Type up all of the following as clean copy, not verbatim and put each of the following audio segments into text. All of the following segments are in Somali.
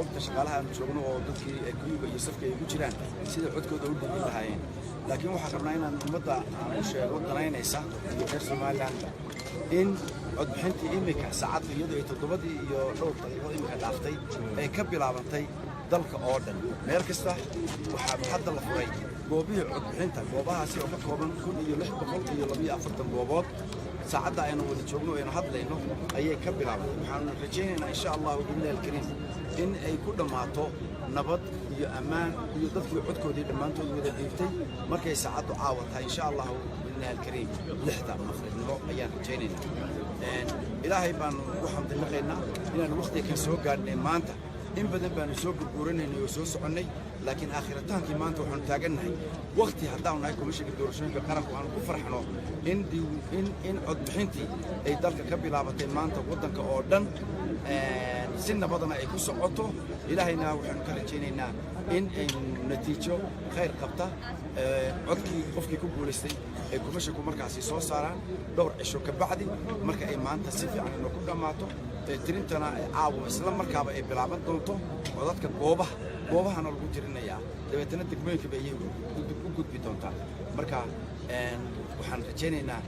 goobta shaqaalaha aan joogno oo dadkii ay guriga iyo safka ay ku jiraan sida codkooda u dhigin lahaayeen laakiin waxaan rabnaa inaan ummadda aan u sheego danaynaysa iyo reer Somaliland in codbixintii imika saacadda iyadoo ay 7 iyo dhowr daqiiqo imika dhaaftay ay ka bilaabantay dalka oo dhan meel kasta waxaa hadda la furay goobihii codbixinta goobahaasi oo ka kooban 1642 goobood saacadda aynu wada joogno aynu hadlayno ayay ka bilaabantay waxaan rajaynaynaa insha Allah billahi alkarim in ay ku dhamaato nabad iyo ammaan iyo dadkii codkoodii dhammaantood wada dhiibtay markay saacaddu caawatahay insha Allah billahi alkarim 6 maqribnimo ayaan rajaynaynaa ilaahay baan waxaan dilaqaynaa inaan waqti ka soo gaarnay maanta in badan baan soo gurguranay oo soo soconay laakiin aakhirataanki maanta waxaan taaganahay waqti haddaan nahay komishanka doorashooyinka qaranku aan ku farxno in codbixintii ay dalka ka bilaabatay maanta wadanka oo dhan si nabadana ay ku socoto ilaahayna waxaan ka rajaynaynaa in ay natiijo khayr qabta codkii qofkii ku guuleystay ay komishanku markaasi soo saaraan dhowr cisho ka bacdi marka ay maanta si fiican inoo ku dhamaato tirintana ay caawo isla markaaba ay bilaaban doonto codadka goobahana lagu tirinayaa dabeetana degmooyinka bay u gudbi doontaa marka waxaan rajaynaynaa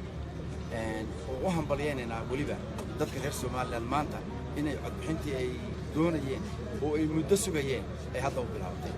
oo u hambalyeynaa waliba dadka reer Somaliland maanta inay codbixintii ay doonayeen oo ay muddo sugayeen ay hadda u bilaabatay